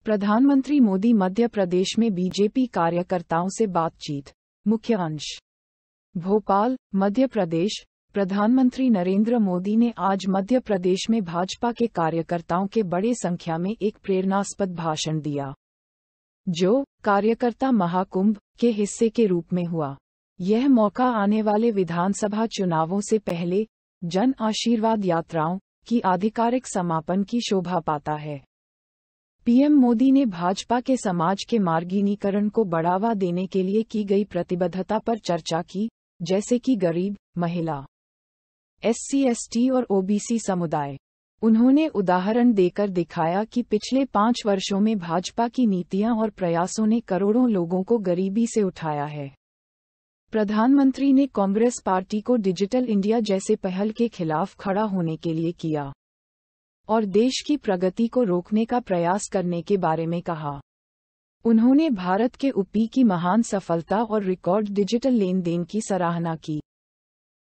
प्रधानमंत्री मोदी मध्य प्रदेश में बीजेपी कार्यकर्ताओं से बातचीत। मुख्य अंश। भोपाल, मध्य प्रदेश। प्रधानमंत्री नरेंद्र मोदी ने आज मध्य प्रदेश में भाजपा के कार्यकर्ताओं के बड़े संख्या में एक प्रेरणास्पद भाषण दिया, जो कार्यकर्ता महाकुंभ के हिस्से के रूप में हुआ। यह मौका आने वाले विधानसभा चुनावों से पहले जन आशीर्वाद यात्राओं की आधिकारिक समापन की शोभा पाता है। पीएम मोदी ने भाजपा के समाज के मार्गीनीकरण को बढ़ावा देने के लिए की गई प्रतिबद्धता पर चर्चा की, जैसे कि गरीब, महिला, SC/ST और OBC समुदाय। उन्होंने उदाहरण देकर दिखाया कि पिछले 5 वर्षों में भाजपा की नीतियां और प्रयासों ने करोड़ों लोगों को गरीबी से उठाया है। प्रधानमंत्री ने कांग्रेस पार्टी को डिजिटल इंडिया जैसे पहल के खिलाफ खड़ा होने के लिए किया और देश की प्रगति को रोकने का प्रयास करने के बारे में कहा। उन्होंने भारत के UPI की महान सफलता और रिकॉर्ड डिजिटल लेन देन की सराहना की।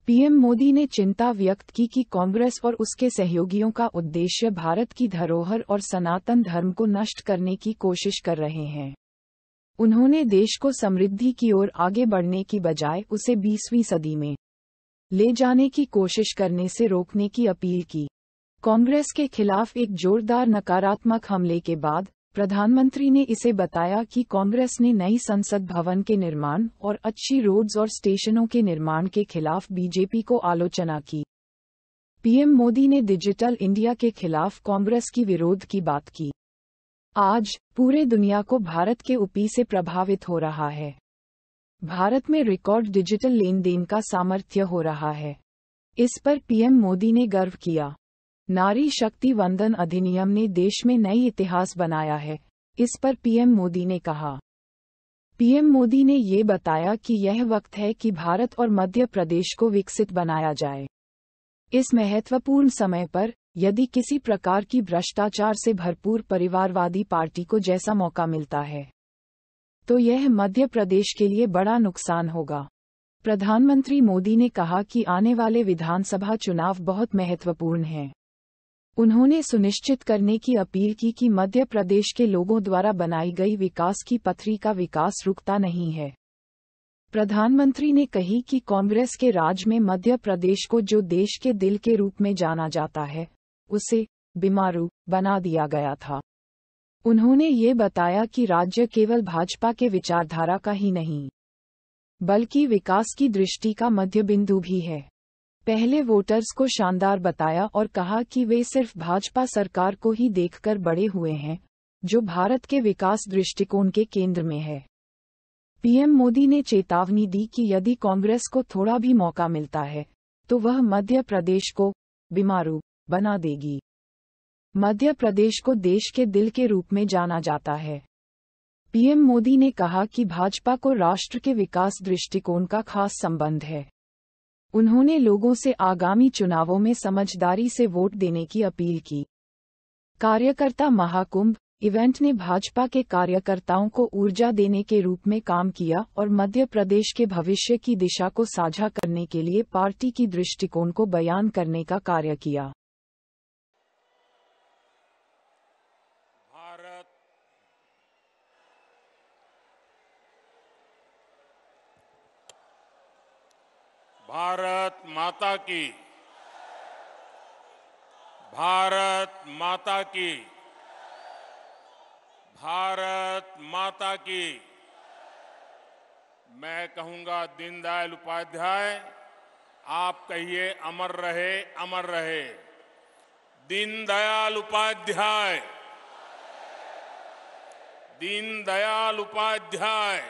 पीएम मोदी ने चिंता व्यक्त की कि कांग्रेस और उसके सहयोगियों का उद्देश्य भारत की धरोहर और सनातन धर्म को नष्ट करने की कोशिश कर रहे हैं। उन्होंने देश को समृद्धि की ओर आगे बढ़ने की बजाय उसे 20वीं सदी में ले जाने की कोशिश करने से रोकने की अपील की। कांग्रेस के खिलाफ एक जोरदार नकारात्मक हमले के बाद प्रधानमंत्री ने इसे बताया कि कांग्रेस ने नई संसद भवन के निर्माण और अच्छी रोड्स और स्टेशनों के निर्माण के खिलाफ बीजेपी को आलोचना की। पीएम मोदी ने डिजिटल इंडिया के खिलाफ कांग्रेस की विरोध की बात की। आज पूरे दुनिया को भारत के UPI से प्रभावित हो रहा है। भारत में रिकॉर्ड डिजिटल लेन देन का सामर्थ्य हो रहा है। इस पर पीएम मोदी ने गर्व किया। नारी शक्ति वंदन अधिनियम ने देश में नई इतिहास बनाया है, इस पर पीएम मोदी ने कहा। पीएम मोदी ने ये बताया कि यह वक्त है कि भारत और मध्य प्रदेश को विकसित बनाया जाए। इस महत्वपूर्ण समय पर यदि किसी प्रकार की भ्रष्टाचार से भरपूर परिवारवादी पार्टी को जैसा मौका मिलता है, तो यह मध्य प्रदेश के लिए बड़ा नुकसान होगा। प्रधानमंत्री मोदी ने कहा कि आने वाले विधानसभा चुनाव बहुत महत्वपूर्ण हैं। उन्होंने सुनिश्चित करने की अपील की कि मध्य प्रदेश के लोगों द्वारा बनाई गई विकास की पथरी का विकास रुकता नहीं है। प्रधानमंत्री ने कही कि कांग्रेस के राज में मध्य प्रदेश को जो देश के दिल के रूप में जाना जाता है, उसे बीमारू बना दिया गया था। उन्होंने ये बताया कि राज्य केवल भाजपा के विचारधारा का ही नहीं, बल्कि विकास की दृष्टि का मध्य बिंदु भी है। पहले वोटर्स को शानदार बताया और कहा कि वे सिर्फ भाजपा सरकार को ही देखकर बड़े हुए हैं, जो भारत के विकास दृष्टिकोण के केंद्र में है। पीएम मोदी ने चेतावनी दी कि यदि कांग्रेस को थोड़ा भी मौका मिलता है, तो वह मध्य प्रदेश को बीमारू बना देगी। मध्य प्रदेश को देश के दिल के रूप में जाना जाता है। पीएम मोदी ने कहा कि भाजपा को राष्ट्र के विकास दृष्टिकोण का खास संबंध है। उन्होंने लोगों से आगामी चुनावों में समझदारी से वोट देने की अपील की। कार्यकर्ता महाकुंभ इवेंट ने भाजपा के कार्यकर्ताओं को ऊर्जा देने के रूप में काम किया और मध्य प्रदेश के भविष्य की दिशा को साझा करने के लिए पार्टी की दृष्टिकोण को बयान करने का कार्य किया। भारत माता की, भारत माता की, भारत माता की। मैं कहूंगा दीनदयाल उपाध्याय, आप कहिए अमर रहे, अमर रहे। दीनदयाल उपाध्याय, दीनदयाल उपाध्याय,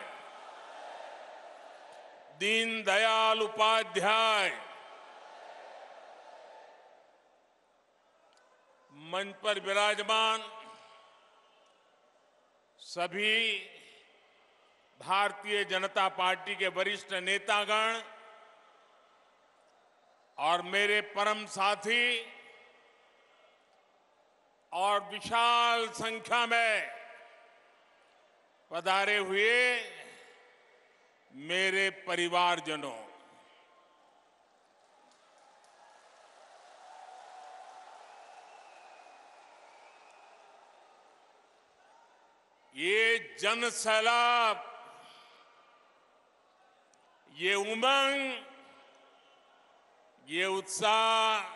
दीनदयाल उपाध्याय। मंच पर विराजमान सभी भारतीय जनता पार्टी के वरिष्ठ नेतागण और मेरे परम साथी और विशाल संख्या में पधारे हुए मेरे परिवारजनों, ये जन सैलाब, ये उमंग, ये उत्साह,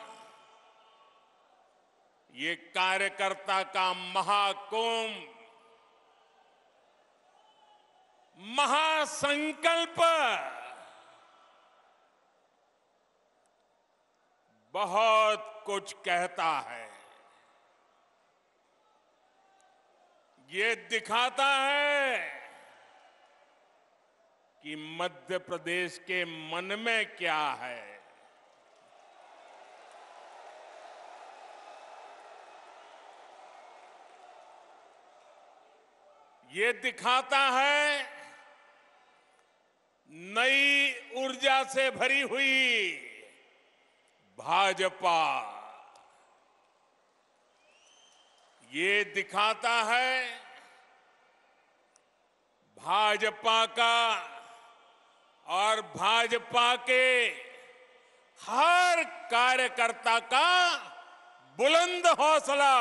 ये कार्यकर्ता का महाकुंभ, महासंकल्प बहुत कुछ कहता है। ये दिखाता है कि मध्य प्रदेश के मन में क्या है। ये दिखाता है नई ऊर्जा से भरी हुई भाजपा। ये दिखाता है भाजपा का और भाजपा के हर कार्यकर्ता का बुलंद हौसला।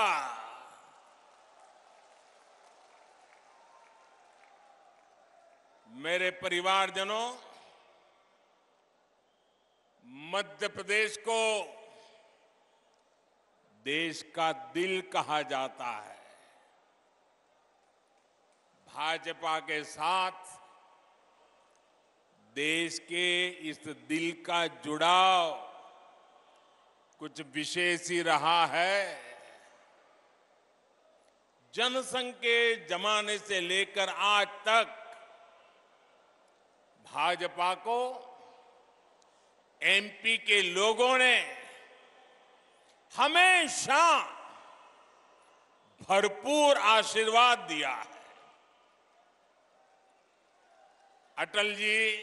मेरे परिवारजनों, मध्य प्रदेश को देश का दिल कहा जाता है। भाजपा के साथ देश के इस दिल का जुड़ाव कुछ विशेष ही रहा है। जनसंघ के जमाने से लेकर आज तक भाजपा को एमपी के लोगों ने हमेशा भरपूर आशीर्वाद दिया है। अटल जी,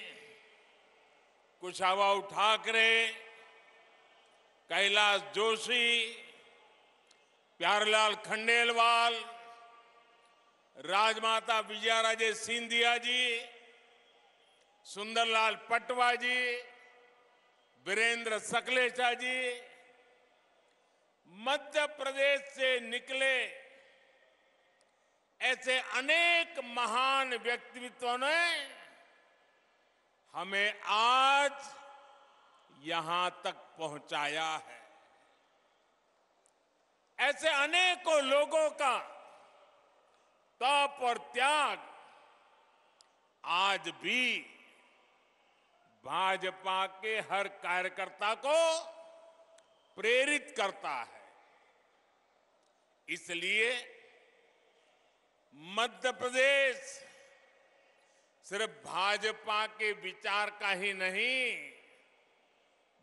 कुशाभाऊ ठाकरे, कैलाश जोशी, प्यारेलाल खंडेलवाल, राजमाता विजयाराजे सिंधिया जी, सुंदरलाल पटवा जी, वीरेंद्र सकलेचा जी, मध्य प्रदेश से निकले ऐसे अनेक महान व्यक्तित्वों ने हमें आज यहां तक पहुंचाया है। ऐसे अनेकों लोगों का तप और त्याग आज भी भाजपा के हर कार्यकर्ता को प्रेरित करता है। इसलिए मध्य प्रदेश सिर्फ भाजपा के विचार का ही नहीं,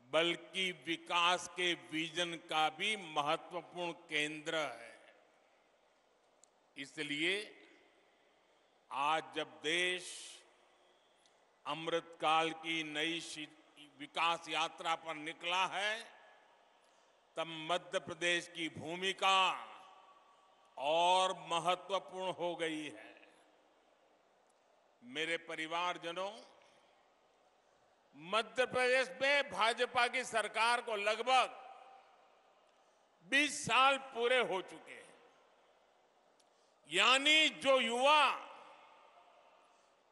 बल्कि विकास के विजन का भी महत्वपूर्ण केंद्र है। इसलिए आज जब देश अमृतकाल की नई विकास यात्रा पर निकला है, तब मध्य प्रदेश की भूमिका और महत्वपूर्ण हो गई है। मेरे परिवारजनों, मध्य प्रदेश में भाजपा की सरकार को लगभग 20 साल पूरे हो चुके हैं। यानी जो युवा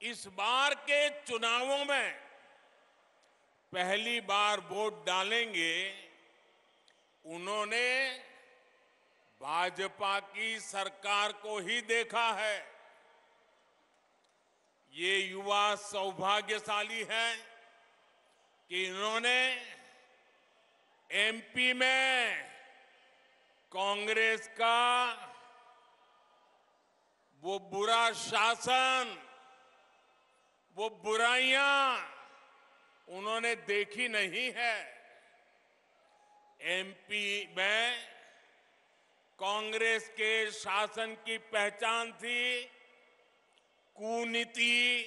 इस बार के चुनावों में पहली बार वोट डालेंगे, उन्होंने भाजपा की सरकार को ही देखा है। ये युवा सौभाग्यशाली हैं कि इन्होंने एमपी में कांग्रेस का वो बुरा शासन, वो बुराइयां उन्होंने देखी नहीं है। एमपी में कांग्रेस के शासन की पहचान थी कुनीति,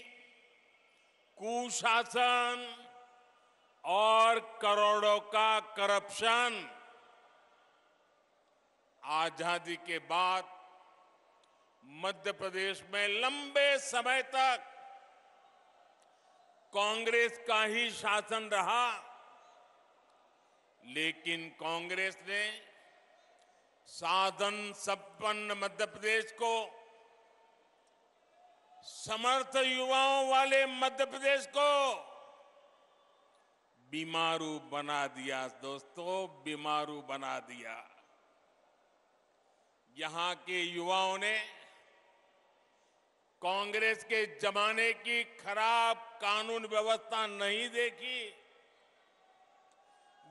कुशासन और करोड़ों का करप्शन। आजादी के बाद मध्य प्रदेश में लंबे समय तक कांग्रेस का ही शासन रहा, लेकिन कांग्रेस ने साधन संपन्न मध्य प्रदेश को समर्थ युवाओं वाले मध्य प्रदेश को बीमारू बना दिया दोस्तों, बीमारू बना दिया। यहां के युवाओं ने कांग्रेस के जमाने की खराब कानून व्यवस्था नहीं देखी।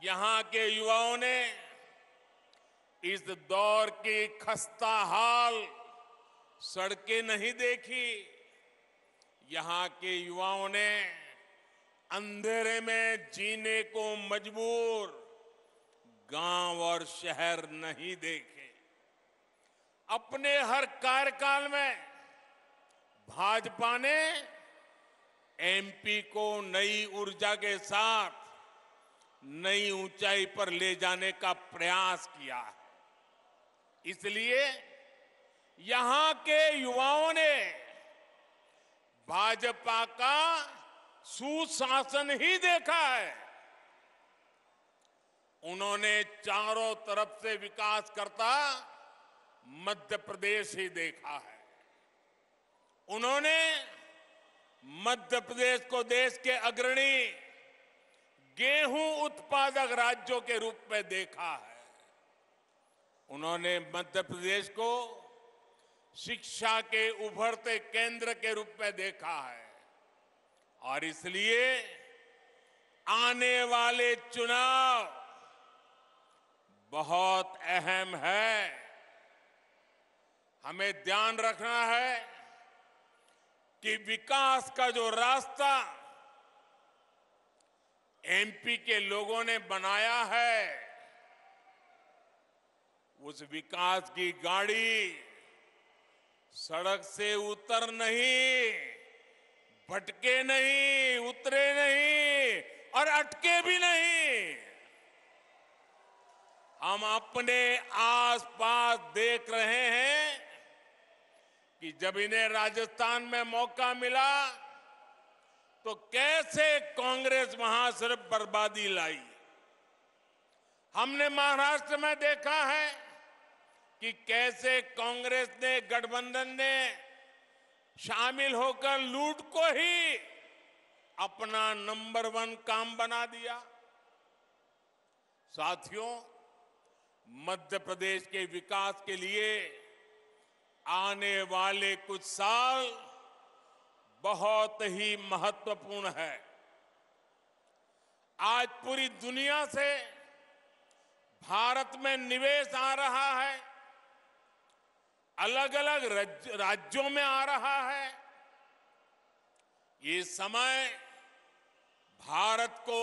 यहां के युवाओं ने इस दौर की खस्ता हाल सड़कें नहीं देखी। यहां के युवाओं ने अंधेरे में जीने को मजबूर गांव और शहर नहीं देखे। अपने हर कार्यकाल में भाजपा ने एमपी को नई ऊर्जा के साथ नई ऊंचाई पर ले जाने का प्रयास किया है। इसलिए यहां के युवाओं ने भाजपा का सुशासन ही देखा है। उन्होंने चारों तरफ से विकास करता मध्य प्रदेश ही देखा है। उन्होंने मध्य प्रदेश को देश के अग्रणी गेहूं उत्पादक राज्यों के रूप में देखा है। उन्होंने मध्य प्रदेश को शिक्षा के उभरते केंद्र के रूप में देखा है और इसलिए आने वाले चुनाव बहुत अहम है। हमें ध्यान रखना है कि विकास का जो रास्ता एमपी के लोगों ने बनाया है, उस विकास की गाड़ी सड़क से उतर नहीं, भटके नहीं, उतरे नहीं और अटके भी नहीं। हम अपने आसपास देख रहे हैं कि जब इन्हें राजस्थान में मौका मिला तो कैसे कांग्रेस वहां सिर्फ बर्बादी लाई। हमने महाराष्ट्र में देखा है कि कैसे कांग्रेस ने, गठबंधन ने शामिल होकर लूट को ही अपना नंबर 1 काम बना दिया। साथियों, मध्य प्रदेश के विकास के लिए आने वाले कुछ साल बहुत ही महत्वपूर्ण है। आज पूरी दुनिया से भारत में निवेश आ रहा है, अलग अलग राज्यों में आ रहा है। ये समय भारत को,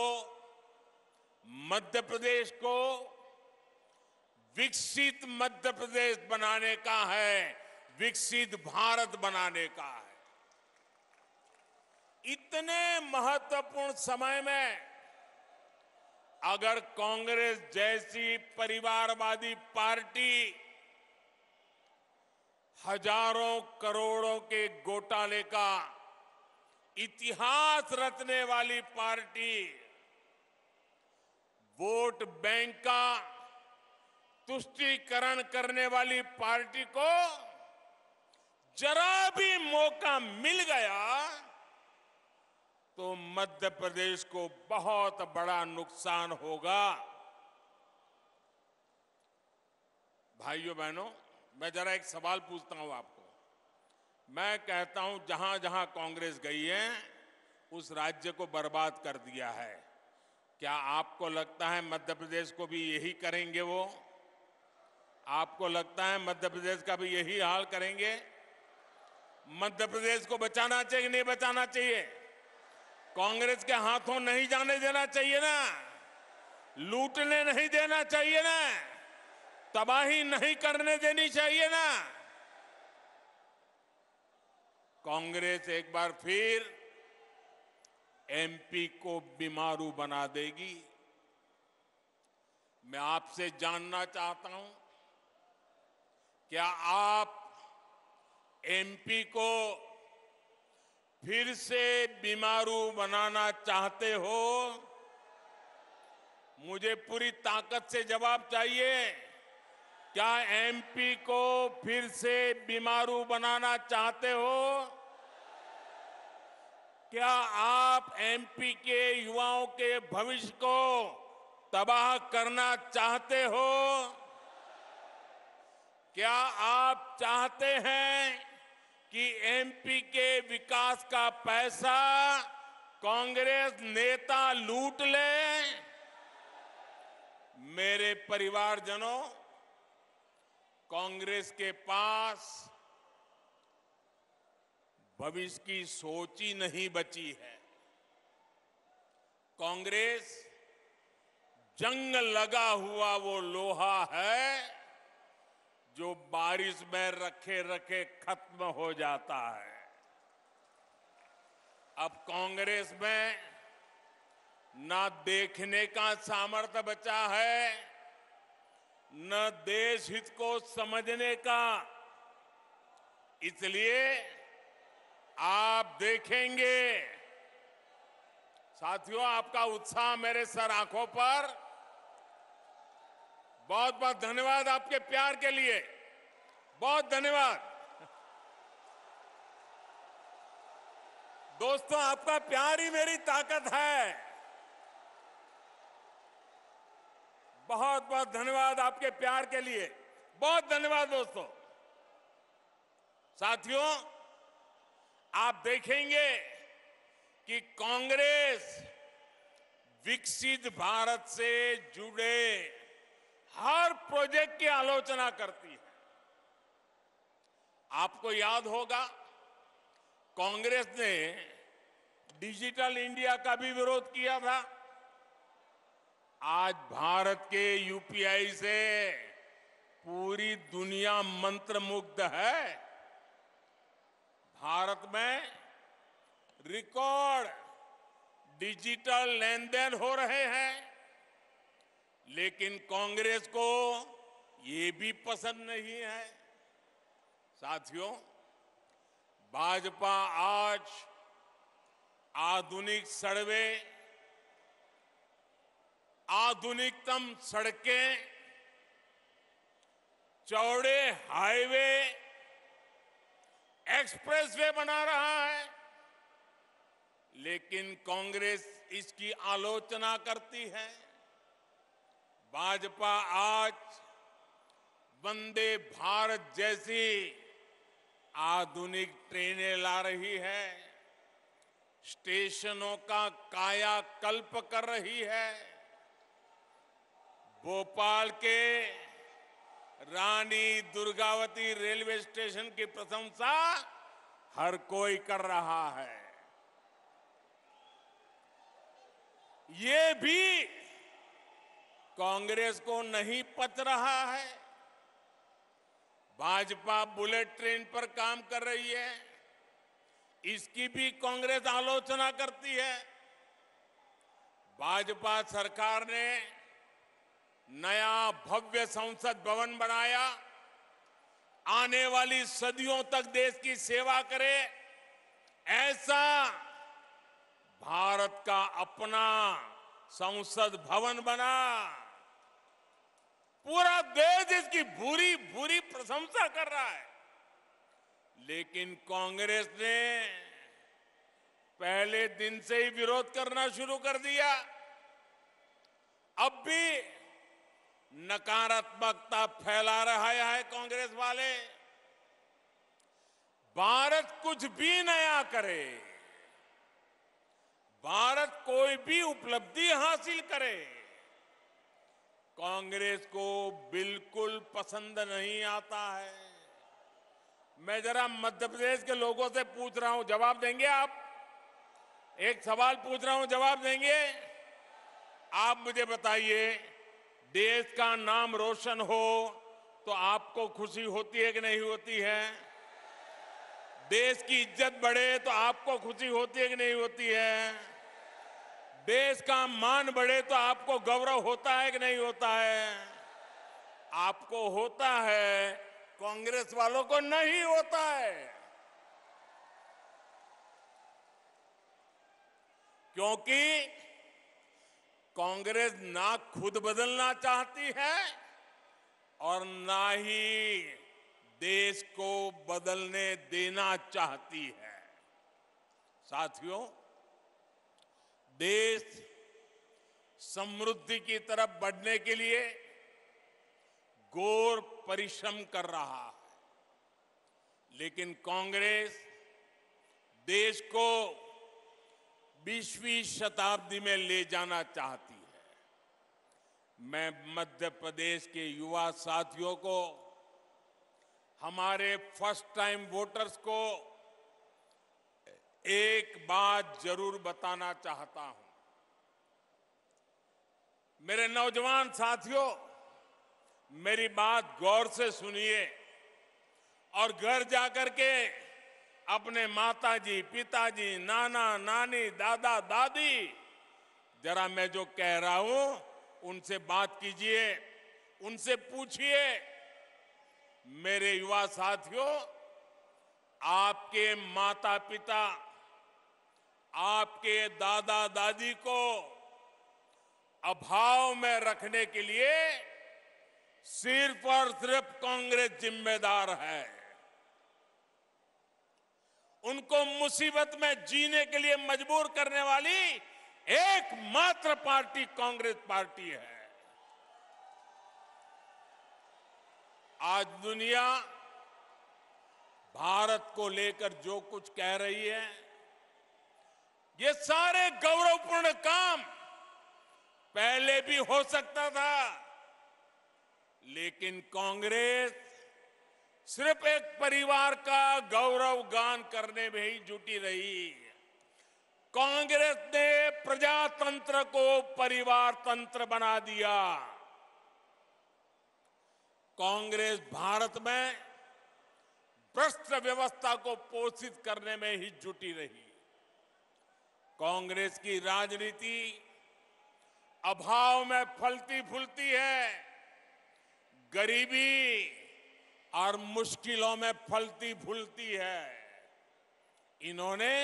मध्य प्रदेश को विकसित मध्य प्रदेश बनाने का है, विकसित भारत बनाने का है। इतने महत्वपूर्ण समय में अगर कांग्रेस जैसी परिवारवादी पार्टी हजारों करोड़ों के घोटाले का इतिहास रचने वाली पार्टी, वोट बैंक का तुष्टीकरण करने वाली पार्टी को जरा भी मौका मिल गया तो मध्य प्रदेश को बहुत बड़ा नुकसान होगा। भाइयों बहनों, मैं जरा एक सवाल पूछता हूं आपको। मैं कहता हूं जहां जहां कांग्रेस गई है उस राज्य को बर्बाद कर दिया है। क्या आपको लगता है मध्य प्रदेश को भी यही करेंगे वो? आपको लगता है मध्य प्रदेश का भी यही हाल करेंगे? मध्य प्रदेश को बचाना चाहिए कि नहीं बचाना चाहिए? कांग्रेस के हाथों नहीं जाने देना चाहिए ना, लूटने नहीं देना चाहिए ना, तबाही नहीं करने देनी चाहिए ना। कांग्रेस एक बार फिर एमपी को बीमारू बना देगी। मैं आपसे जानना चाहता हूं, क्या आप एमपी को फिर से बीमारू बनाना चाहते हो? मुझे पूरी ताकत से जवाब चाहिए। क्या एमपी को फिर से बीमारू बनाना चाहते हो? क्या आप एमपी के युवाओं के भविष्य को तबाह करना चाहते हो? क्या आप चाहते हैं कि एमपी के विकास का पैसा कांग्रेस नेता लूट ले? मेरे परिवारजनों, कांग्रेस के पास भविष्य की सोच ही नहीं बची है। कांग्रेस जंग लगा हुआ वो लोहा है जो बारिश में रखे रखे खत्म हो जाता है। अब कांग्रेस में न देखने का सामर्थ्य बचा है, न देश हित को समझने का। इसलिए आप देखेंगे साथियों, आपका उत्साह मेरे सर आंखों पर। बहुत बहुत धन्यवाद आपके प्यार के लिए, बहुत धन्यवाद। दोस्तों, आपका प्यार ही मेरी ताकत है। बहुत बहुत धन्यवाद आपके प्यार के लिए, बहुत धन्यवाद दोस्तों। साथियों, आप देखेंगे कि कांग्रेस विकसित भारत से जुड़े हर प्रोजेक्ट की आलोचना करती है। आपको याद होगा, कांग्रेस ने डिजिटल इंडिया का भी विरोध किया था। आज भारत के यूपीआई से पूरी दुनिया मंत्रमुग्ध है। भारत में रिकॉर्ड डिजिटल लेन देन हो रहे हैं, लेकिन कांग्रेस को ये भी पसंद नहीं है। साथियों, भाजपा आज आधुनिक सड़कें, आधुनिकतम सड़कें, चौड़े हाईवे, एक्सप्रेसवे बना रहा है, लेकिन कांग्रेस इसकी आलोचना करती है। भाजपा आज वंदे भारत जैसी आधुनिक ट्रेनें ला रही है, स्टेशनों का कायाकल्प कर रही है। भोपाल के रानी दुर्गावती रेलवे स्टेशन की प्रशंसा हर कोई कर रहा है। ये भी कांग्रेस को नहीं पच रहा है। भाजपा बुलेट ट्रेन पर काम कर रही है, इसकी भी कांग्रेस आलोचना करती है। भाजपा सरकार ने नया भव्य संसद भवन बनाया, आने वाली सदियों तक देश की सेवा करे, ऐसा भारत का अपना संसद भवन बना। पूरा देश इसकी भूरी भूरी प्रशंसा कर रहा है। लेकिन कांग्रेस ने पहले दिन से ही विरोध करना शुरू कर दिया। अब भी नकारात्मकता फैला रहा है कांग्रेस वाले। भारत कुछ भी नया करे, भारत कोई भी उपलब्धि हासिल करे, कांग्रेस को बिल्कुल पसंद नहीं आता है। मैं जरा मध्य प्रदेश के लोगों से पूछ रहा हूं, जवाब देंगे आप? एक सवाल पूछ रहा हूं, जवाब देंगे? आप मुझे बताइए, देश का नाम रोशन हो तो आपको खुशी होती है कि नहीं होती है? देश की इज्जत बढ़े तो आपको खुशी होती है कि नहीं होती है? देश का मान बढ़े तो आपको गौरव होता है कि नहीं होता है? आपको होता है, कांग्रेस वालों को नहीं होता है। क्योंकि कांग्रेस ना खुद बदलना चाहती है और ना ही देश को बदलने देना चाहती है। साथियों, देश समृद्धि की तरफ बढ़ने के लिए घोर परिश्रम कर रहा है, लेकिन कांग्रेस देश को 20वीं शताब्दी में ले जाना चाहती है। मैं मध्य प्रदेश के युवा साथियों को, हमारे फर्स्ट टाइम वोटर्स को एक बात जरूर बताना चाहता हूं। मेरे नौजवान साथियों, मेरी बात गौर से सुनिए और घर जाकर के अपने माताजी, पिताजी, नाना, नानी, दादा, दादी, जरा मैं जो कह रहा हूं उनसे बात कीजिए, उनसे पूछिए। मेरे युवा साथियों, आपके माता पिता, आपके दादा दादी को अभाव में रखने के लिए सिर्फ और सिर्फ कांग्रेस जिम्मेदार है। उनको मुसीबत में जीने के लिए मजबूर करने वाली एकमात्र पार्टी कांग्रेस पार्टी है। आज दुनिया भारत को लेकर जो कुछ कह रही है, ये सारे गौरवपूर्ण काम पहले भी हो सकता था, लेकिन कांग्रेस सिर्फ एक परिवार का गौरव गान करने में ही जुटी रही। कांग्रेस ने प्रजातंत्र को परिवार तंत्र बना दिया। कांग्रेस भारत में भ्रष्ट व्यवस्था को पोषित करने में ही जुटी रही। कांग्रेस की राजनीति अभाव में फलती फूलती है, गरीबी और मुश्किलों में फलती फूलती है। इन्होंने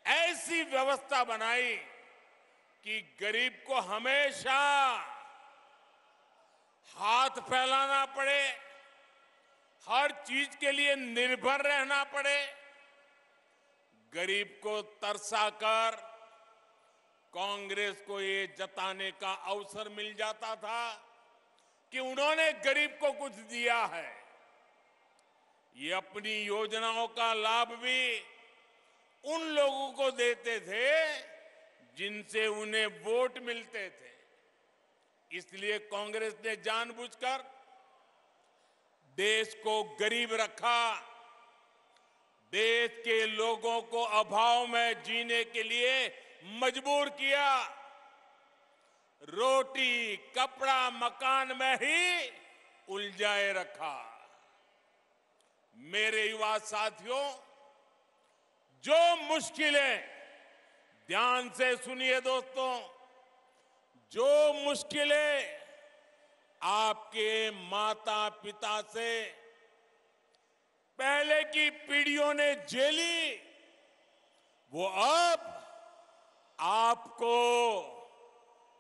ऐसी व्यवस्था बनाई कि गरीब को हमेशा हाथ फैलाना पड़े, हर चीज के लिए निर्भर रहना पड़े। गरीब को तरसाकर कांग्रेस को ये जताने का अवसर मिल जाता था कि उन्होंने गरीब को कुछ दिया है। ये अपनी योजनाओं का लाभ भी उन लोगों को देते थे जिनसे उन्हें वोट मिलते थे। इसलिए कांग्रेस ने जानबूझकर देश को गरीब रखा, देश के लोगों को अभाव में जीने के लिए मजबूर किया, रोटी, कपड़ा, मकान में ही उलझाए रखा। मेरे युवा साथियों, जो मुश्किलें, ध्यान से सुनिए दोस्तों, जो मुश्किलें आपके माता पिता से पहले की पीढ़ियों ने झेली, वो अब आपको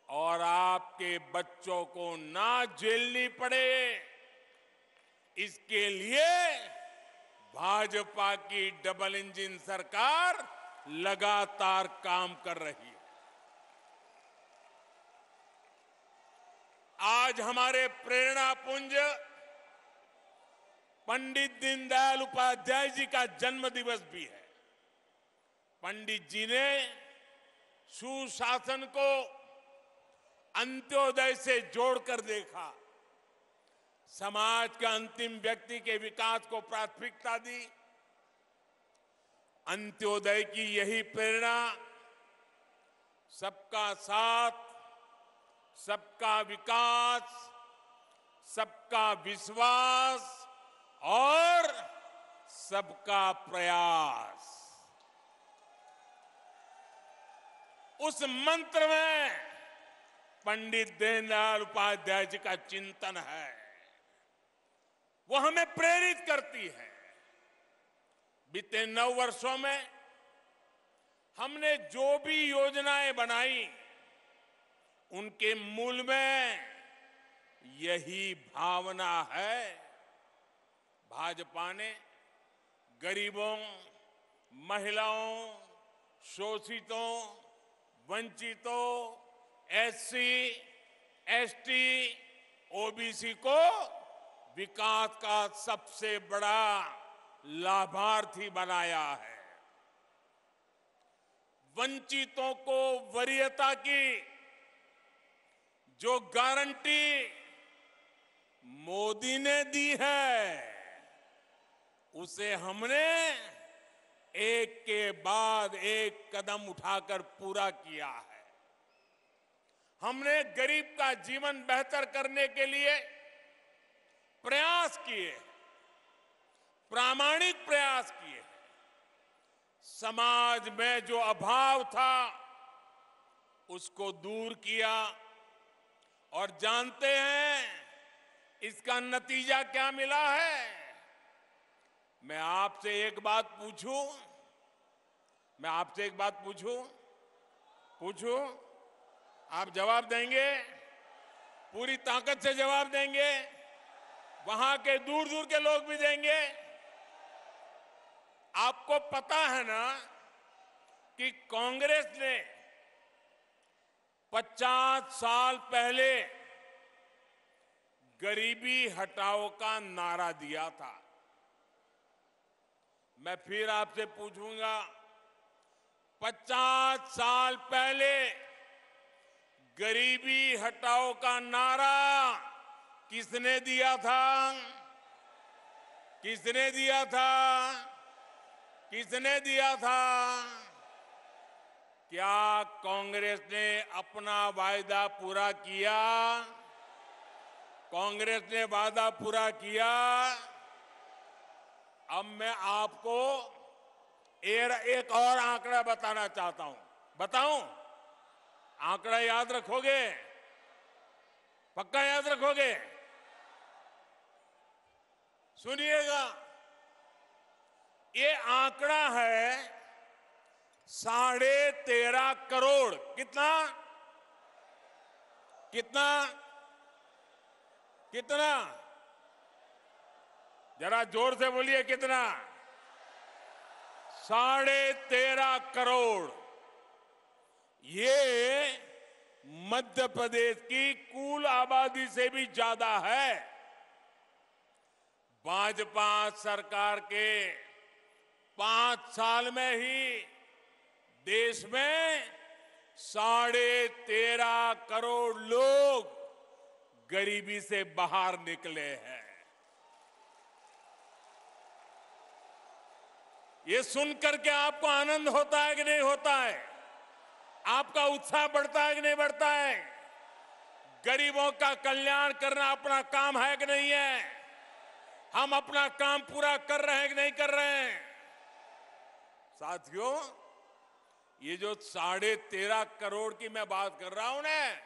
और आपके बच्चों को ना झेलनी पड़े, इसके लिए भाजपा की डबल इंजन सरकार लगातार काम कर रही है। आज हमारे प्रेरणा पुंज पंडित दीनदयाल उपाध्याय जी का जन्म दिवस भी है। पंडित जी ने सुशासन को अंत्योदय से जोड़कर देखा, समाज के अंतिम व्यक्ति के विकास को प्राथमिकता दी। अंत्योदय की यही प्रेरणा सबका साथ, सबका विकास, सबका विश्वास और सबका प्रयास, उस मंत्र में पंडित दीनदयाल उपाध्याय जी का चिंतन है। वो हमें प्रेरित करती है। बीते 9 वर्षों में हमने जो भी योजनाएं बनाई, उनके मूल में यही भावना है। भाजपा ने गरीबों, महिलाओं, शोषितों, वंचितों, एससी, एसटी, ओबीसी को विकास का सबसे बड़ा लाभार्थी बनाया है। वंचितों को वरीयता की जो गारंटी मोदी ने दी है, उसे हमने एक के बाद एक कदम उठाकर पूरा किया है। हमने गरीब का जीवन बेहतर करने के लिए प्रयास किए, प्रामाणिक प्रयास किए। समाज में जो अभाव था उसको दूर किया, और जानते हैं इसका नतीजा क्या मिला है? मैं आपसे एक बात पूछूं, पूछूं, आप जवाब देंगे? पूरी ताकत से जवाब देंगे? वहां के दूर दूर के लोग भी देंगे? आपको पता है ना कि कांग्रेस ने 50 साल पहले गरीबी हटाओ का नारा दिया था। मैं फिर आपसे पूछूंगा, 50 साल पहले गरीबी हटाओ का नारा किसने दिया था? किसने दिया था? किसने दिया था? क्या कांग्रेस ने अपना वायदा पूरा किया? कांग्रेस ने वादा पूरा किया। अब मैं आपको एक और आंकड़ा बताना चाहता हूं। बताऊं? आंकड़ा याद रखोगे? पक्का याद रखोगे? सुनिएगा, ये आंकड़ा है 13.5 करोड़। कितना? कितना? कितना? जरा जोर से बोलिए, कितना? 13.5 करोड़। ये मध्य प्रदेश की कुल आबादी से भी ज्यादा है। भाजपा सरकार के 5 साल में ही देश में 13.5 करोड़ लोग गरीबी से बाहर निकले हैं। ये सुनकर के आपको आनंद होता है कि नहीं होता है? आपका उत्साह बढ़ता है कि नहीं बढ़ता है? गरीबों का कल्याण करना अपना काम है कि नहीं है? हम अपना काम पूरा कर रहे हैं कि नहीं कर रहे हैं? साथियों, ये जो 13.5 करोड़ की मैं बात कर रहा हूं ना,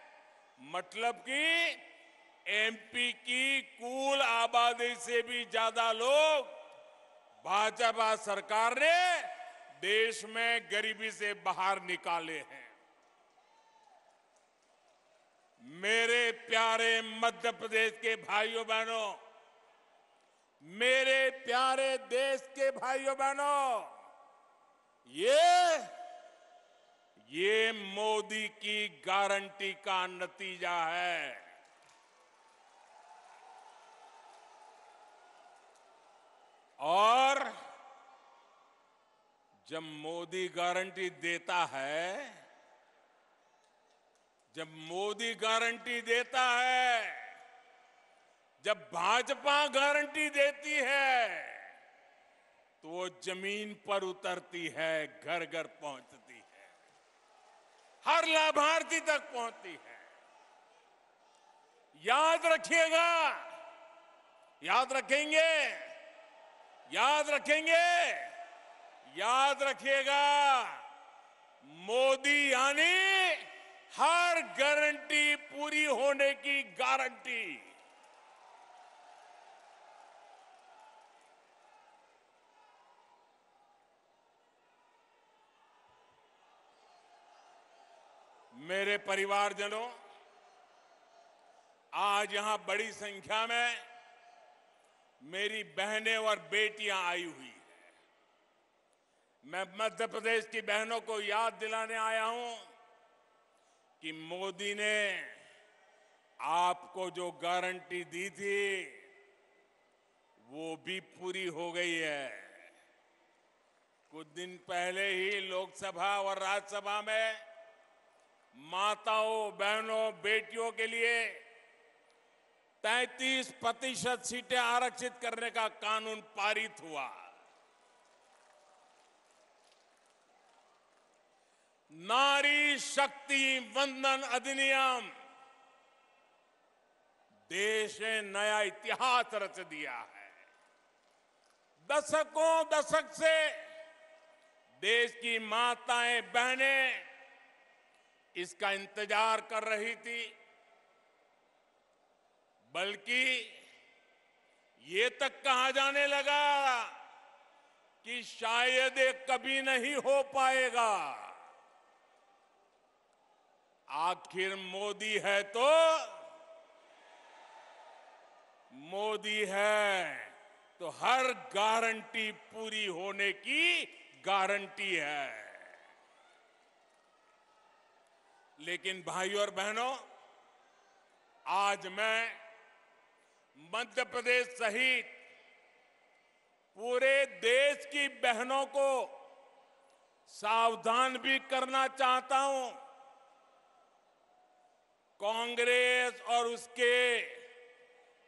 मतलब कि एमपी की कुल आबादी से भी ज्यादा लोग भाजपा सरकार ने देश में गरीबी से बाहर निकाले हैं। मेरे प्यारे मध्य प्रदेश के भाइयों बहनों, मेरे प्यारे देश के भाइयों बहनों, ये मोदी की गारंटी का नतीजा है। और जब मोदी गारंटी देता है, जब मोदी गारंटी देता है, जब भाजपा गारंटी देती है, तो वो जमीन पर उतरती है, घर घर पहुंचती है, हर लाभार्थी तक पहुंचती है। याद रखिएगा, याद रखेंगे, याद रखेंगे, याद रखिएगा, मोदी यानी हर गारंटी पूरी होने की गारंटी। मेरे परिवारजनों, आज यहां बड़ी संख्या में मेरी बहनें और बेटियां आई हुई हैं। मैं मध्य प्रदेश की बहनों को याद दिलाने आया हूं कि मोदी ने आपको जो गारंटी दी थी वो भी पूरी हो गई है। कुछ दिन पहले ही लोकसभा और राज्यसभा में माताओं, बहनों, बेटियों के लिए 33% सीटें आरक्षित करने का कानून पारित हुआ। नारी शक्ति वंदन अधिनियम देश ने नया इतिहास रच दिया है। दशक से देश की माताएं, बहनें इसका इंतजार कर रही थी, बल्कि ये तक कहा जाने लगा कि शायद ये कभी नहीं हो पाएगा। आखिर मोदी है तो हर गारंटी पूरी होने की गारंटी है। लेकिन भाइयों और बहनों, आज मैं मध्य प्रदेश सहित पूरे देश की बहनों को सावधान भी करना चाहता हूं। कांग्रेस और उसके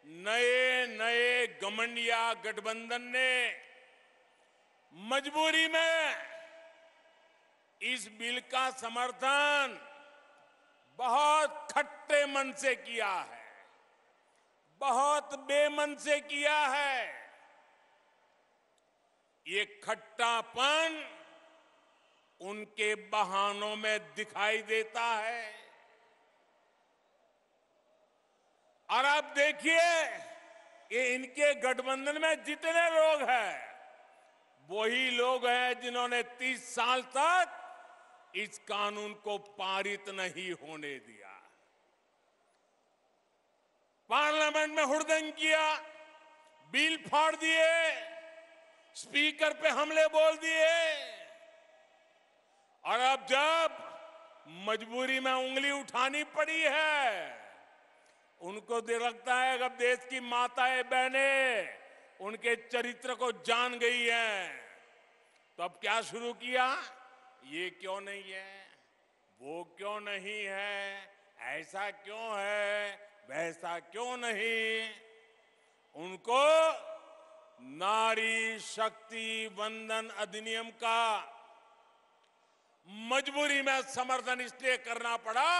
नए घमंडिया गठबंधन ने मजबूरी में इस बिल का समर्थन बहुत खट्टे मन से किया है, बहुत बेमन से किया है। ये खट्टापन उनके बहानों में दिखाई देता है। और आप देखिए, ये इनके गठबंधन में जितने लोग हैं, वही लोग हैं जिन्होंने 30 साल तक इस कानून को पारित नहीं होने दिया। पार्लियामेंट में हुड़दंग किया, बिल फाड़ दिए, स्पीकर पे हमले बोल दिए, और अब जब मजबूरी में उंगली उठानी पड़ी है, उनको लगता है कि अब देश की माताएं, बहनें उनके चरित्र को जान गई हैं, तो अब क्या शुरू किया? ये क्यों नहीं है, वो क्यों नहीं है, ऐसा क्यों है, वैसा क्यों नहीं। उनको नारी शक्ति वंदन अधिनियम का मजबूरी में समर्थन इसलिए करना पड़ा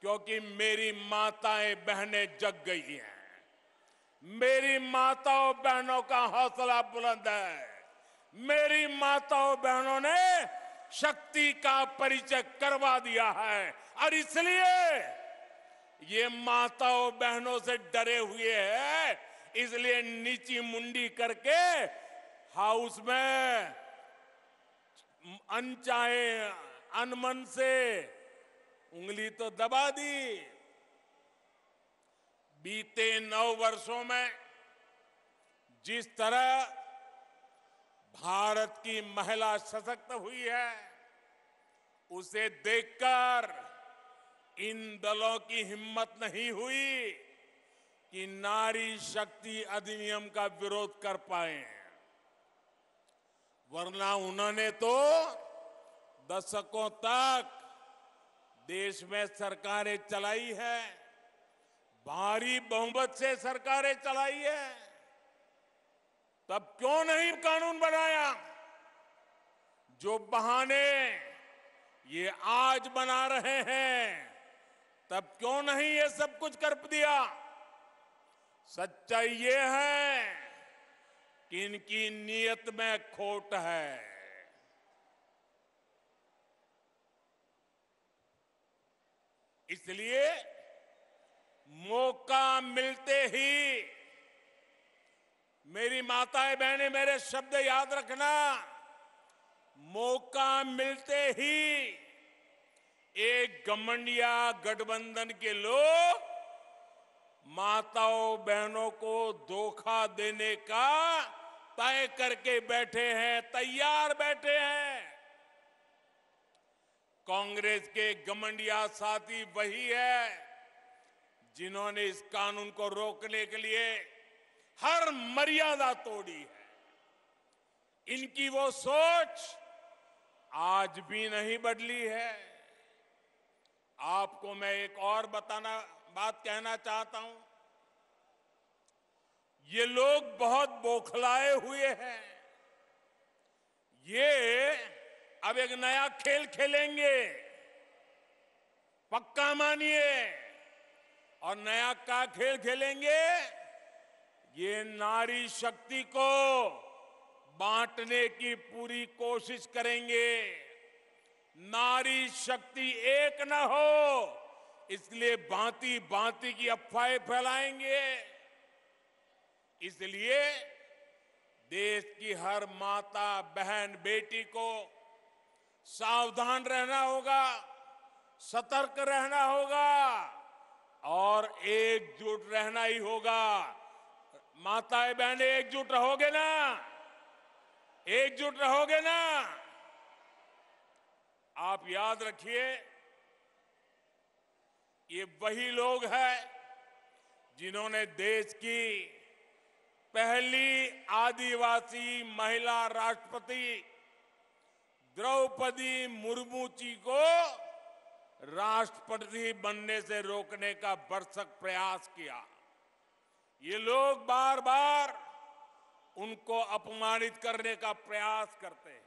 क्योंकि मेरी माताएं, बहनें जग गई हैं। मेरी माताओं, बहनों का हौसला बुलंद है। मेरी माताओं, बहनों ने शक्ति का परिचय करवा दिया है, और इसलिए ये माताओं, बहनों से डरे हुए हैं। इसलिए नीची मुंडी करके हाउस में अनचाहे अनमन से उंगली तो दबा दी। बीते 9 वर्षों में जिस तरह भारत की महिला सशक्त हुई है, उसे देखकर इन दलों की हिम्मत नहीं हुई कि नारी शक्ति अधिनियम का विरोध कर पाए, वरना उन्होंने तो दशकों तक देश में सरकारें चलाई है, भारी बहुमत से सरकारें चलाई है। तब क्यों नहीं कानून बनाया? जो बहाने ये आज बना रहे हैं, तब क्यों नहीं ये सब कुछ कर दिया? सच्चाई ये है कि इनकी नीयत में खोट है। इसलिए मौका मिलते ही, मेरी माताएं, बहनें, मेरे शब्द याद रखना, मौका मिलते ही एक घमंडिया गठबंधन के लोग माताओं, बहनों को धोखा देने का तय करके बैठे हैं, तैयार बैठे हैं। कांग्रेस के घमंडिया साथी वही है जिन्होंने इस कानून को रोकने के लिए हर मर्यादा तोड़ी है। इनकी वो सोच आज भी नहीं बदली है। आपको मैं एक और बात कहना चाहता हूं। ये लोग बहुत बौखलाए हुए हैं। ये अब एक नया खेल खेलेंगे, पक्का मानिए। और नया क्या खेल खेलेंगे? ये नारी शक्ति को बांटने की पूरी कोशिश करेंगे। नारी शक्ति एक न हो, इसलिए भांति भांति की अफवाहें फैलाएंगे। इसलिए देश की हर माता, बहन, बेटी को सावधान रहना होगा, सतर्क रहना होगा और एकजुट रहना ही होगा। माताएं, बहनें, एकजुट रहोगे ना? एकजुट रहोगे ना? आप याद रखिए, ये वही लोग हैं जिन्होंने देश की पहली आदिवासी महिला राष्ट्रपति द्रौपदी मुर्मू जी को राष्ट्रपति बनने से रोकने का भरसक प्रयास किया। ये लोग बार बार उनको अपमानित करने का प्रयास करते हैं।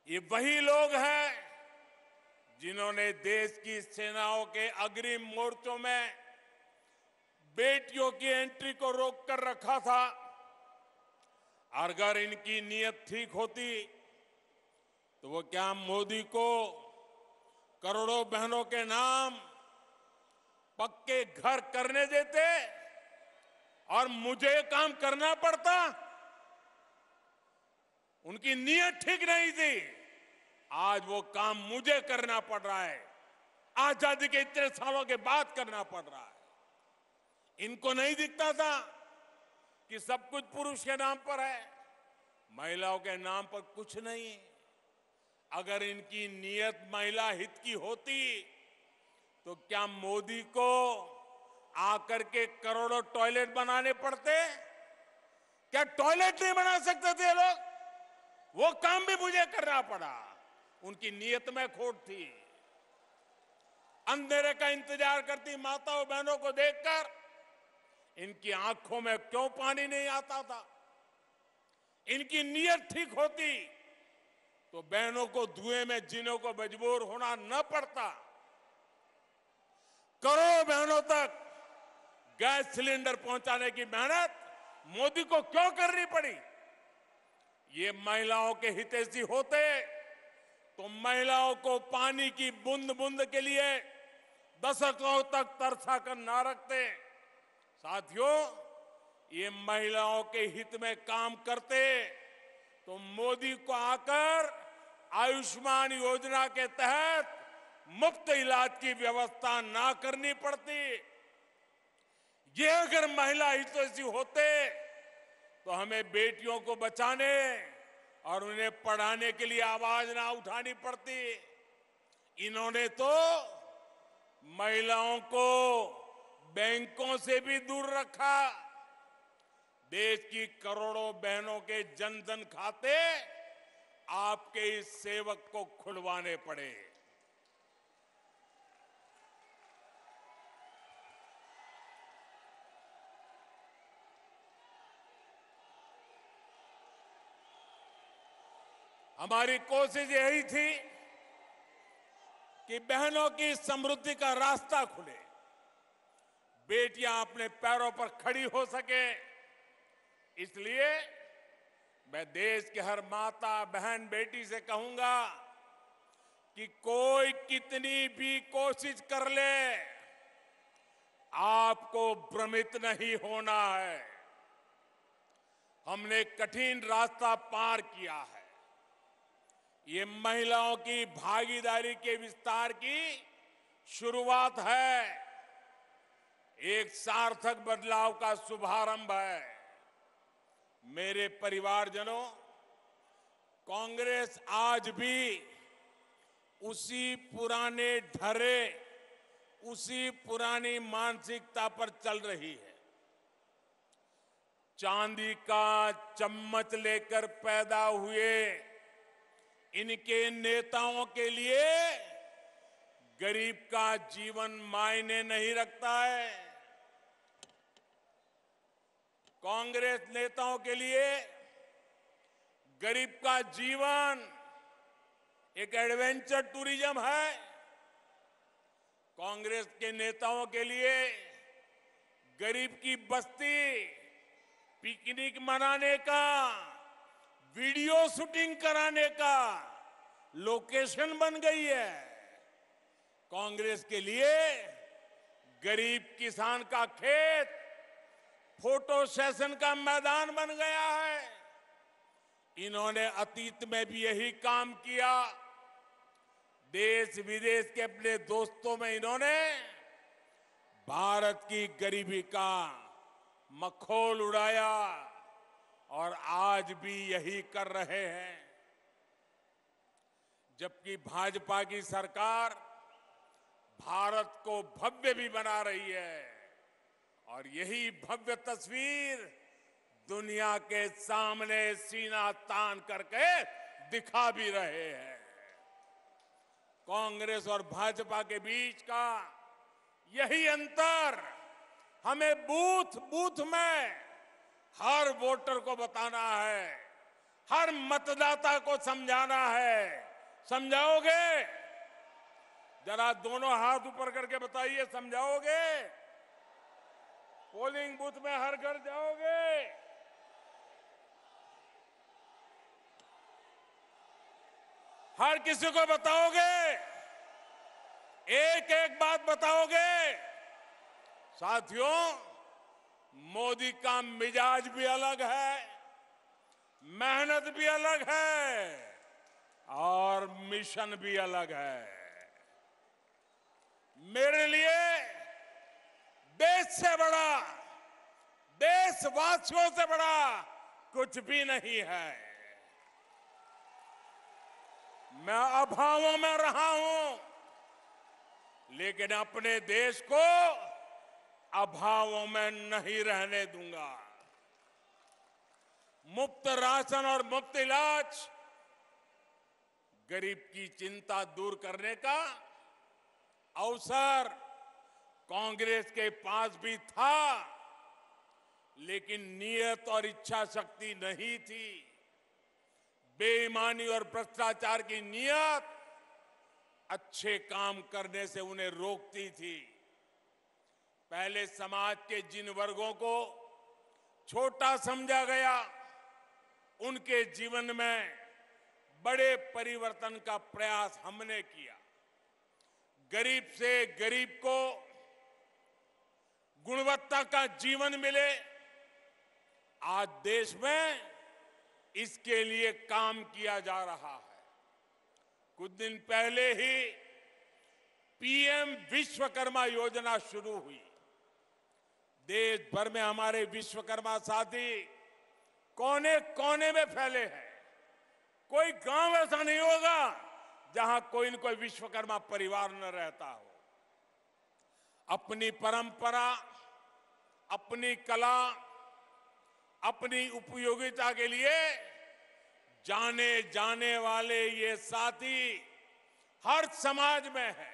ये वही लोग हैं जिन्होंने देश की सेनाओं के अग्रिम मोर्चों में बेटियों की एंट्री को रोक कर रखा था। अगर इनकी नीयत ठीक होती तो वो क्या मोदी को करोड़ों बहनों के नाम पक्के घर करने देते और मुझे काम करना पड़ता? उनकी नीयत ठीक नहीं थी। आज वो काम मुझे करना पड़ रहा है। आजादी के इतने सालों के बाद करना पड़ रहा है। इनको नहीं दिखता था कि सब कुछ पुरुष के नाम पर है, महिलाओं के नाम पर कुछ नहीं। अगर इनकी नीयत महिला हित की होती तो क्या मोदी को आकर के करोड़ों टॉयलेट बनाने पड़ते? क्या टॉयलेट नहीं बना सकते थे लोग? वो काम भी मुझे करना पड़ा। उनकी नीयत में खोट थी। अंधेरे का इंतजार करती माताओं बहनों को देखकर इनकी आंखों में क्यों पानी नहीं आता था? इनकी नीयत ठीक होती तो बहनों को धुएं में जीने को मजबूर होना न पड़ता। करोड़ों बहनों तक गैस सिलेंडर पहुंचाने की मेहनत मोदी को क्यों करनी पड़ी? ये महिलाओं के हितैषी होते तो महिलाओं को पानी की बूंद बूंद के लिए दशकों तक तरसा कर ना रखते। साथियों, ये महिलाओं के हित में काम करते तो मोदी को आकर आयुष्मान योजना के तहत मुफ्त इलाज की व्यवस्था ना करनी पड़ती। ये अगर महिला हितैषी होते तो हमें बेटियों को बचाने और उन्हें पढ़ाने के लिए आवाज ना उठानी पड़ती। इन्होंने तो महिलाओं को बैंकों से भी दूर रखा। देश की करोड़ों बहनों के जनधन खाते आपके इस सेवक को खुलवाने पड़े। हमारी कोशिश यही थी कि बहनों की समृद्धि का रास्ता खुले, बेटियां अपने पैरों पर खड़ी हो सके। इसलिए मैं देश के हर माता, बहन, बेटी से कहूंगा कि कोई कितनी भी कोशिश कर ले, आपको भ्रमित नहीं होना है। हमने कठिन रास्ता पार किया है। ये महिलाओं की भागीदारी के विस्तार की शुरुआत है, एक सार्थक बदलाव का शुभारंभ है। मेरे परिवारजनों, कांग्रेस आज भी उसी पुराने ढर्रे, उसी पुरानी मानसिकता पर चल रही है। चांदी का चम्मच लेकर पैदा हुए इनके नेताओं के लिए गरीब का जीवन मायने नहीं रखता है। कांग्रेस नेताओं के लिए गरीब का जीवन एक एडवेंचर टूरिज्म है। कांग्रेस के नेताओं के लिए गरीब की बस्ती पिकनिक मनाने का, वीडियो शूटिंग कराने का लोकेशन बन गई है। कांग्रेस के लिए गरीब किसान का खेत फोटो सेशन का मैदान बन गया है। इन्होंने अतीत में भी यही काम किया। देश विदेश के अपने दोस्तों में इन्होंने भारत की गरीबी का मखौल उड़ाया और आज भी यही कर रहे हैं। जबकि भाजपा की सरकार भारत को भव्य भी बना रही है और यही भव्य तस्वीर दुनिया के सामने सीना तान करके दिखा भी रहे हैं। कांग्रेस और भाजपा के बीच का यही अंतर हमें बूथ बूथ में हर वोटर को बताना है, हर मतदाता को समझाना है। समझाओगे? जरा दोनों हाथ ऊपर करके बताइए, समझाओगे? पोलिंग बूथ में हर घर जाओगे? हर किसी को बताओगे? एक एक बात बताओगे? साथियों, मोदी का मिजाज भी अलग है, मेहनत भी अलग है और मिशन भी अलग है। मेरे लिए देश से बड़ा, देशवासियों से बड़ा कुछ भी नहीं है। मैं अभावों में रहा हूं, लेकिन अपने देश को अभावों में नहीं रहने दूंगा। मुफ्त राशन और मुफ्त इलाज गरीब की चिंता दूर करने का अवसर कांग्रेस के पास भी था, लेकिन नियत और इच्छा शक्ति नहीं थी। बेईमानी और भ्रष्टाचार की नियत अच्छे काम करने से उन्हें रोकती थी। पहले समाज के जिन वर्गों को छोटा समझा गया, उनके जीवन में बड़े परिवर्तन का प्रयास हमने किया। गरीब से गरीब को गुणवत्ता का जीवन मिले, आज देश में इसके लिए काम किया जा रहा है। कुछ दिन पहले ही पीएम विश्वकर्मा योजना शुरू हुई। देश भर में हमारे विश्वकर्मा साथी कोने कोने में फैले हैं। कोई गांव ऐसा नहीं होगा जहां कोई न कोई विश्वकर्मा परिवार न रहता हो। अपनी परंपरा, अपनी कला, अपनी उपयोगिता के लिए जाने जाने वाले ये साथी हर समाज में है।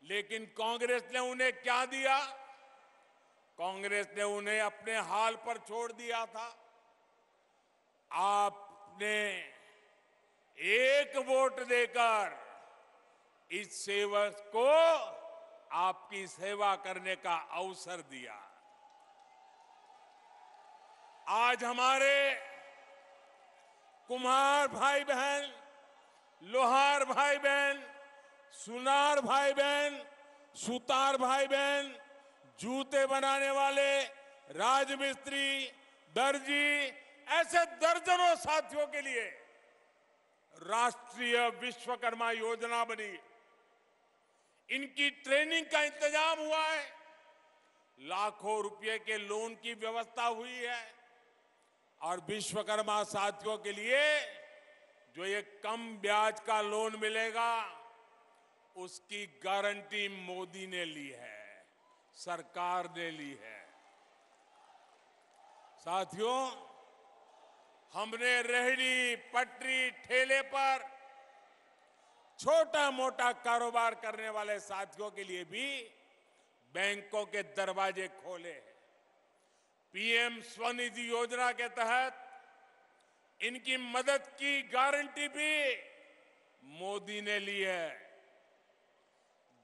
लेकिन कांग्रेस ने उन्हें क्या दिया? कांग्रेस ने उन्हें अपने हाल पर छोड़ दिया था। आपने एक वोट देकर इस सेवक को आपकी सेवा करने का अवसर दिया। आज हमारे कुम्हार भाई बहन, लोहार भाई बहन, सुनार भाई बहन, सुतार भाई बहन, जूते बनाने वाले, राजमिस्त्री, दर्जी, ऐसे दर्जनों साथियों के लिए राष्ट्रीय विश्वकर्मा योजना बनी। इनकी ट्रेनिंग का इंतजाम हुआ है। लाखों रुपए के लोन की व्यवस्था हुई है और विश्वकर्मा साथियों के लिए जो ये कम ब्याज का लोन मिलेगा, उसकी गारंटी मोदी ने ली है, सरकार ने ली है। साथियों, हमने रेहड़ी, पटरी, ठेले पर छोटा मोटा कारोबार करने वाले साथियों के लिए भी बैंकों के दरवाजे खोले हैं। पीएम स्वनिधि योजना के तहत इनकी मदद की गारंटी भी मोदी ने ली है।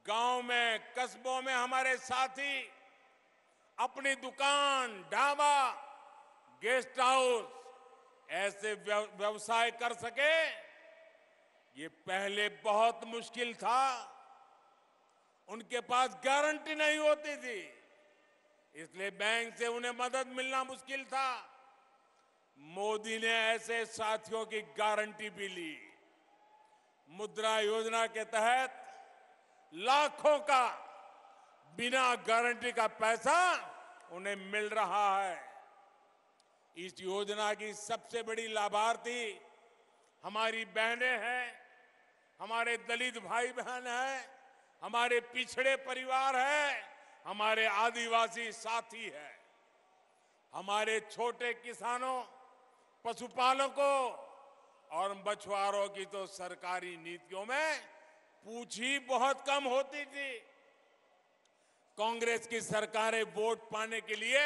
गांव में, कस्बों में हमारे साथी अपनी दुकान, ढाबा, गेस्ट हाउस ऐसे व्यवसाय कर सके, ये पहले बहुत मुश्किल था। उनके पास गारंटी नहीं होती थी, इसलिए बैंक से उन्हें मदद मिलना मुश्किल था। मोदी ने ऐसे साथियों की गारंटी भी ली। मुद्रा योजना के तहत लाखों का बिना गारंटी का पैसा उन्हें मिल रहा है। इस योजना की सबसे बड़ी लाभार्थी हमारी बहनें हैं, हमारे दलित भाई बहन हैं, हमारे पिछड़े परिवार हैं, हमारे आदिवासी साथी हैं। हमारे छोटे किसानों, पशुपालकों और मछुआरों की तो सरकारी नीतियों में पूछ ही बहुत कम होती थी। कांग्रेस की सरकारें वोट पाने के लिए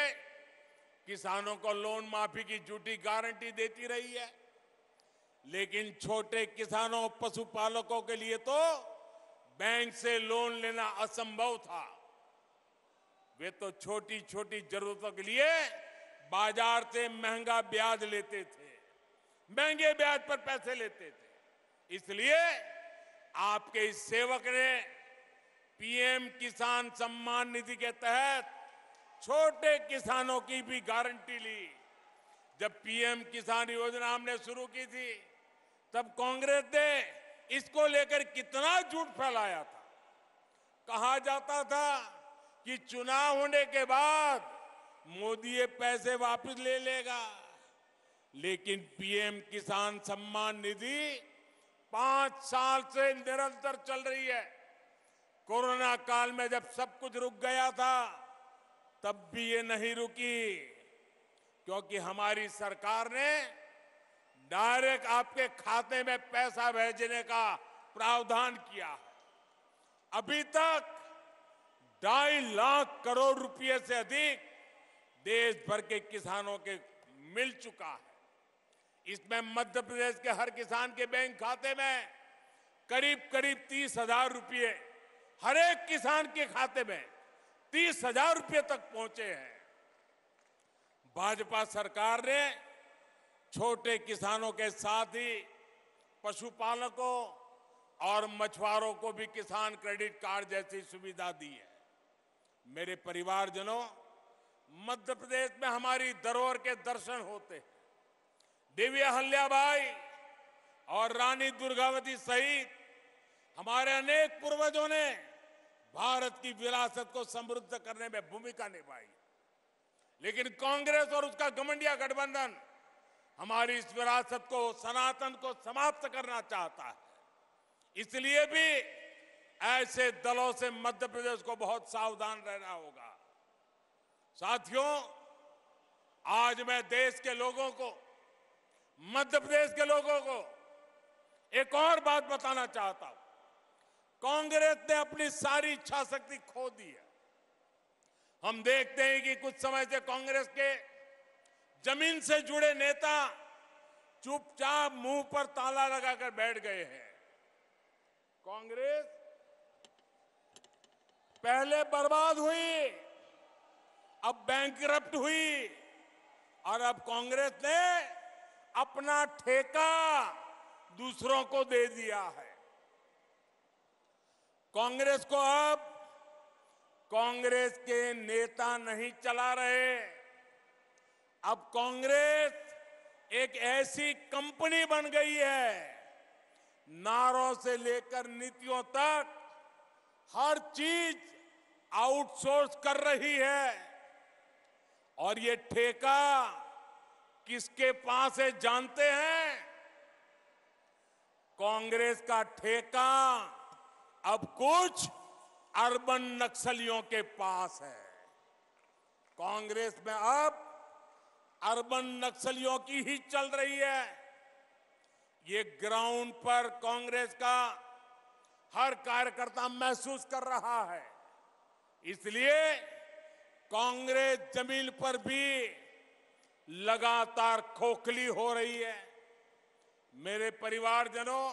किसानों को लोन माफी की झूठी गारंटी देती रही है, लेकिन छोटे किसानों, पशुपालकों के लिए तो बैंक से लोन लेना असंभव था। वे तो छोटी छोटी जरूरतों के लिए बाजार से महंगा ब्याज लेते थे, महंगे ब्याज पर पैसे लेते थे। इसलिए आपके इस सेवक ने पीएम किसान सम्मान निधि के तहत छोटे किसानों की भी गारंटी ली। जब पीएम किसान योजना हमने शुरू की थी, तब कांग्रेस ने इसको लेकर कितना झूठ फैलाया था। कहा जाता था कि चुनाव होने के बाद मोदी ये पैसे वापस ले लेगा, लेकिन पीएम किसान सम्मान निधि 5 साल से निरंतर चल रही है। कोरोना काल में जब सब कुछ रुक गया था, तब भी ये नहीं रुकी, क्योंकि हमारी सरकार ने डायरेक्ट आपके खाते में पैसा भेजने का प्रावधान किया है। अभी तक 2.5 लाख करोड़ रुपए से अधिक देश भर के किसानों के मिल चुका है। इसमें मध्य प्रदेश के हर किसान के बैंक खाते में करीब करीब 30,000 रुपये, हर एक किसान के खाते में 30,000 रुपये तक पहुंचे हैं। भाजपा सरकार ने छोटे किसानों के साथ ही पशुपालकों और मछुआरों को भी किसान क्रेडिट कार्ड जैसी सुविधा दी है। मेरे परिवारजनों, मध्य प्रदेश में हमारी धरोहर के दर्शन होते हैं। देवी अहल्याबाई और रानी दुर्गावती सहित हमारे अनेक पूर्वजों ने भारत की विरासत को समृद्ध करने में भूमिका निभाई, लेकिन कांग्रेस और उसका घमंडिया गठबंधन हमारी इस विरासत को, सनातन को समाप्त करना चाहता है। इसलिए भी ऐसे दलों से मध्य प्रदेश को बहुत सावधान रहना होगा। साथियों, आज मैं देश के लोगों को, मध्य प्रदेश के लोगों को एक और बात बताना चाहता हूं। कांग्रेस ने अपनी सारी इच्छा शक्ति खो दी है। हम देखते हैं कि कुछ समय से कांग्रेस के जमीन से जुड़े नेता चुपचाप मुंह पर ताला लगाकर बैठ गए हैं। कांग्रेस पहले बर्बाद हुई, अब बैंकरप्ट हुई, और अब कांग्रेस ने अपना ठेका दूसरों को दे दिया है। कांग्रेस को अब कांग्रेस के नेता नहीं चला रहे, अब कांग्रेस एक ऐसी कंपनी बन गई है, नारों से लेकर नीतियों तक हर चीज आउटसोर्स कर रही है। और ये ठेका किसके पास है जानते हैं? कांग्रेस का ठेका अब कुछ अर्बन नक्सलियों के पास है। कांग्रेस में अब अर्बन नक्सलियों की ही चल रही है। ये ग्राउंड पर कांग्रेस का हर कार्यकर्ता महसूस कर रहा है। इसलिए कांग्रेस जमीन पर भी लगातार खोखली हो रही है। मेरे परिवारजनों,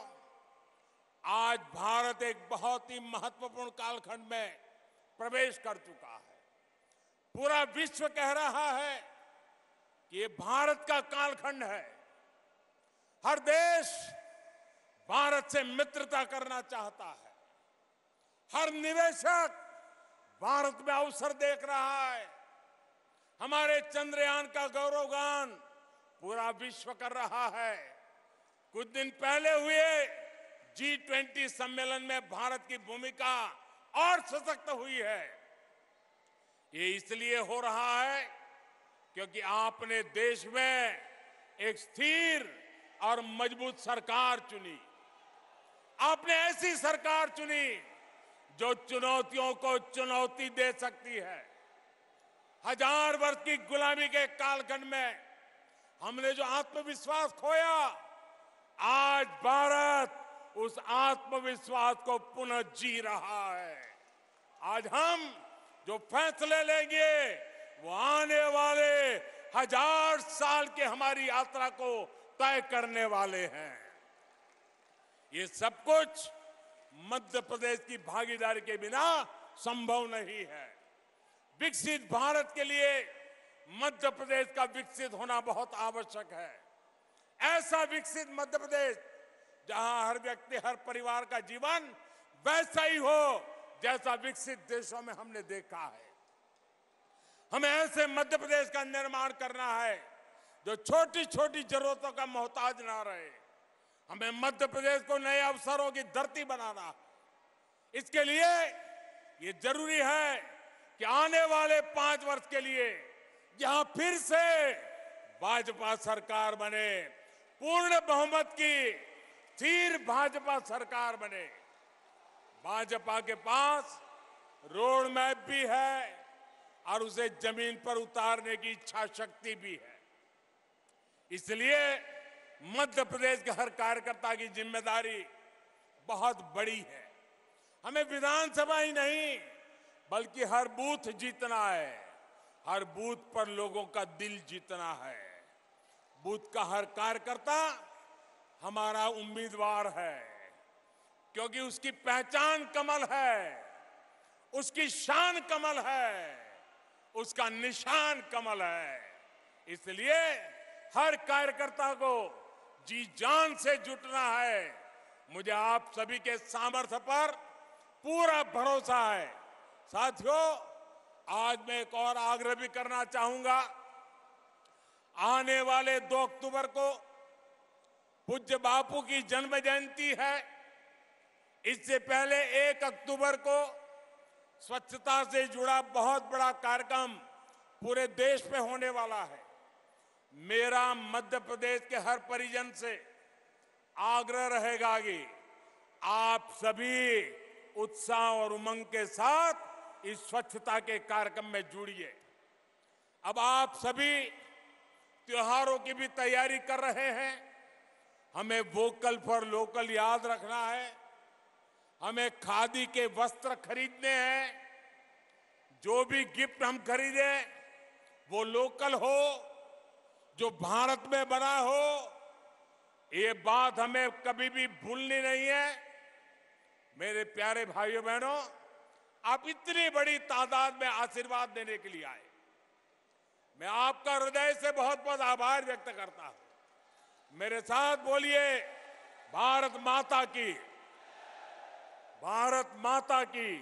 आज भारत एक बहुत ही महत्वपूर्ण कालखंड में प्रवेश कर चुका है। पूरा विश्व कह रहा है कि ये भारत का कालखंड है। हर देश भारत से मित्रता करना चाहता है। हर निवेशक भारत में अवसर देख रहा है। हमारे चंद्रयान का गौरवगान पूरा विश्व कर रहा है। कुछ दिन पहले हुए G20 सम्मेलन में भारत की भूमिका और सशक्त हुई है। ये इसलिए हो रहा है क्योंकि आपने देश में एक स्थिर और मजबूत सरकार चुनी। आपने ऐसी सरकार चुनी जो चुनौतियों को चुनौती दे सकती है। 1000 वर्ष की गुलामी के कालखंड में हमने जो आत्मविश्वास खोया, आज भारत उस आत्मविश्वास को पुनः जी रहा है। आज हम जो फैसले लेंगे वो आने वाले 1000 साल के हमारी यात्रा को तय करने वाले हैं। ये सब कुछ मध्य प्रदेश की भागीदारी के बिना संभव नहीं है। विकसित भारत के लिए मध्य प्रदेश का विकसित होना बहुत आवश्यक है। ऐसा विकसित मध्य प्रदेश जहां हर व्यक्ति, हर परिवार का जीवन वैसा ही हो जैसा विकसित देशों में हमने देखा है। हमें ऐसे मध्य प्रदेश का निर्माण करना है जो छोटी छोटी जरूरतों का मोहताज ना रहे। हमें मध्य प्रदेश को नए अवसरों की धरती बनाना है। इसके लिए ये जरूरी है कि आने वाले 5 वर्ष के लिए यहां फिर से भाजपा सरकार बने, पूर्ण बहुमत की स्थिर भाजपा सरकार बने। भाजपा के पास रोड मैप भी है और उसे जमीन पर उतारने की इच्छा शक्ति भी है। इसलिए मध्य प्रदेश के हर कार्यकर्ता की जिम्मेदारी बहुत बड़ी है। हमें विधानसभा ही नहीं बल्कि हर बूथ जीतना है। हर बूथ पर लोगों का दिल जीतना है। बूथ का हर कार्यकर्ता हमारा उम्मीदवार है, क्योंकि उसकी पहचान कमल है, उसकी शान कमल है, उसका निशान कमल है। इसलिए हर कार्यकर्ता को जी जान से जुटना है। मुझे आप सभी के सामर्थ्य पर पूरा भरोसा है। साथियों, आज मैं एक और आग्रह भी करना चाहूंगा। आने वाले 2 अक्टूबर को पूज्य बापू की जन्म जयंती है। इससे पहले 1 अक्टूबर को स्वच्छता से जुड़ा बहुत बड़ा कार्यक्रम पूरे देश में होने वाला है। मेरा मध्य प्रदेश के हर परिजन से आग्रह रहेगा कि आप सभी उत्साह और उमंग के साथ इस स्वच्छता के कार्यक्रम में जुड़िए। अब आप सभी त्योहारों की भी तैयारी कर रहे हैं। हमें वोकल फॉर लोकल याद रखना है। हमें खादी के वस्त्र खरीदने हैं। जो भी गिफ्ट हम खरीदे वो लोकल हो, जो भारत में बना हो। ये बात हमें कभी भी भूलनी नहीं है। मेरे प्यारे भाइयों बहनों, आप इतनी बड़ी तादाद में आशीर्वाद देने के लिए आए। मैं आपका हृदय से बहुत बहुत आभार व्यक्त करता हूं। मेरे साथ बोलिए, भारत माता की, भारत माता की।